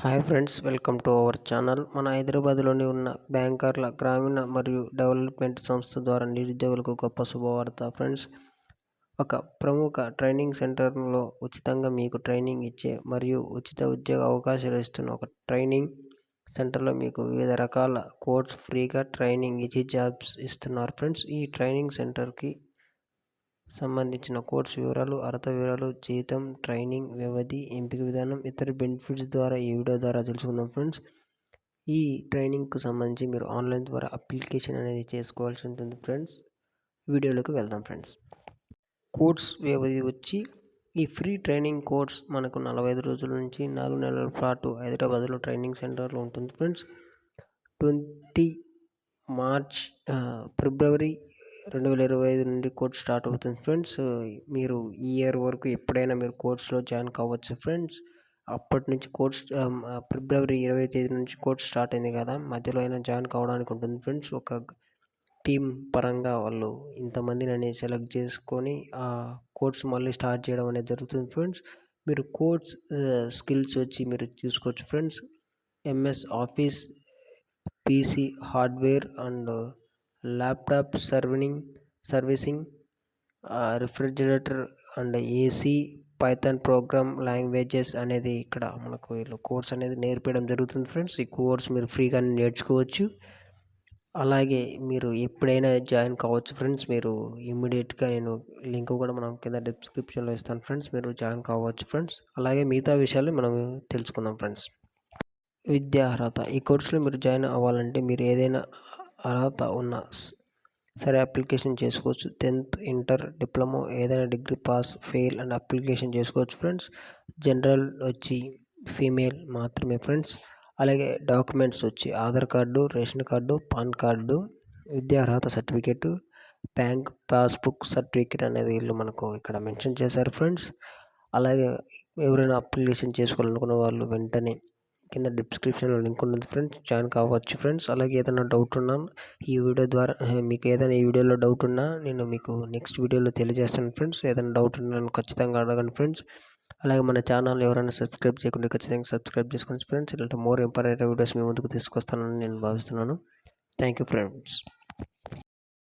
Hi friends, welcome to our channel. మన హైదరాబాద్లోని ఉన్న బ్యాంకర్ల గ్రామీణ మరియు డెవలప్మెంట్ సంస్థ ద్వారా నిరుద్యోగులకు గొప్ప శుభవార్త ఫ్రెండ్స్. ఒక ప్రముఖ ట్రైనింగ్ సెంటర్లో ఉచితంగా మీకు ట్రైనింగ్ ఇచ్చే మరియు ఉచిత ఉద్యోగ అవకాశాలు ఇస్తున్న ఒక ట్రైనింగ్ సెంటర్లో మీకు వివిధ రకాల కోర్స్ ఫ్రీగా ట్రైనింగ్ ఇచ్చి జాబ్స్ ఇస్తున్నారు ఫ్రెండ్స్. ఈ ట్రైనింగ్ సెంటర్కి సంబంధించిన కోర్స్ వివరాలు, అర్హత వివరాలు, జీతం, ట్రైనింగ్ వ్యవధి, ఎంపిక విధానం, ఇతర బెనిఫిట్స్ ద్వారా ఈ వీడియో ద్వారా తెలుసుకుందాం ఫ్రెండ్స్. ఈ ట్రైనింగ్కు సంబంధించి మీరు ఆన్లైన్ ద్వారా అప్లికేషన్ అనేది చేసుకోవాల్సి ఉంటుంది ఫ్రెండ్స్. వీడియోలోకి వెళ్దాం ఫ్రెండ్స్. కోర్స్ వ్యవధి వచ్చి ఈ ఫ్రీ ట్రైనింగ్ కోర్స్ మనకు 45 రోజుల నుంచి 4 నెలల పాటు హైదరాబాద్లో ట్రైనింగ్ సెంటర్లో ఉంటుంది ఫ్రెండ్స్. 20 మార్చ్ ఫిబ్రవరి 2025 నుండి కోర్స్ స్టార్ట్ అవుతుంది ఫ్రెండ్స్. మీరు ఈ ఇయర్ వరకు ఎప్పుడైనా మీరు కోర్స్లో జాయిన్ కావచ్చు ఫ్రెండ్స్. అప్పటి నుంచి కోర్స్ ఫిబ్రవరి 20వ తేదీ నుంచి కోర్స్ స్టార్ట్ అయింది కదా, మధ్యలో అయినా జాయిన్ కావడానికి ఉంటుంది ఫ్రెండ్స్. ఒక టీం పరంగా వాళ్ళు ఇంతమందిని అనేది సెలెక్ట్ చేసుకొని ఆ కోర్స్ మళ్ళీ స్టార్ట్ చేయడం అనేది జరుగుతుంది ఫ్రెండ్స్. మీరు కోర్స్ స్కిల్స్ వచ్చి మీరు చూసుకోవచ్చు friends. MS office, PC hardware and laptop servicing, refrigerator and AC, Python program languages అనేది ఇక్కడ మనకు వీళ్ళు కోర్స్ అనేది నేర్పించడం జరుగుతుంది ఫ్రెండ్స్. ఈ కోర్స్ మీరు ఫ్రీగా నేర్చుకోవచ్చు. అలాగే మీరు ఎప్పుడైనా జాయిన్ కావచ్చు ఫ్రెండ్స్. మీరు ఇమ్మీడియట్గా నేను లింక్ కూడా మనం కింద డిస్క్రిప్షన్లో ఇస్తాను ఫ్రెండ్స్. మీరు జాయిన్ కావచ్చు ఫ్రెండ్స్. అలాగే మిగతా విషయాలు మనం తెలుసుకుందాం ఫ్రెండ్స్. విద్యా అర్హత. ఈ కోర్సులో మీరు జాయిన్ అవ్వాలంటే మీరు ఏదైనా అర్హత ఉన్న సరే అప్లికేషన్ చేసుకోవచ్చు. 10th, ఇంటర్, డిప్లొమా, ఏదైనా degree pass, fail and application చేసుకోవచ్చు ఫ్రెండ్స్. జనరల్ వచ్చి ఫీమేల్ మాత్రమే ఫ్రెండ్స్. అలాగే డాక్యుమెంట్స్ వచ్చి Aadhaar card, ration card, pan card, విద్యా అర్హత సర్టిఫికేటు, బ్యాంక్ పాస్బుక్ సర్టిఫికేట్ అనేది వీళ్ళు మనకు ఇక్కడ మెన్షన్ చేశారు ఫ్రెండ్స్. అలాగే ఎవరైనా అప్లికేషన్ చేసుకోవాలనుకున్న వాళ్ళు వెంటనే కింద డిస్క్రిప్షన్లో లింక్ ఉంటుంది ఫ్రెండ్స్, జాయిన్ కావచ్చు ఫ్రెండ్స్. అలాగే ఏదైనా డౌట్ ఉన్నా ఈ వీడియో ద్వారా మీకు ఏదైనా ఈ వీడియోలో డౌట్ ఉన్నా నేను మీకు నెక్స్ట్ వీడియోలో తెలియజేస్తాను ఫ్రెండ్స్. ఏదైనా డౌట్ ఉన్నా నన్ను ఖచ్చితంగా అడగండి ఫ్రెండ్స్. అలాగే మన ఛానల్ ఎవరైనా సబ్స్క్రైబ్ చేయకుండా ఖచ్చితంగా సబ్స్క్రైబ్ చేసుకోండి ఫ్రెండ్స్. ఇలాంటి మోర్ ఇంపార్టెంట్ వీడియోస్ మీ ముందుకు తీసుకొస్తానని నేను భావిస్తున్నాను. Thank you friends.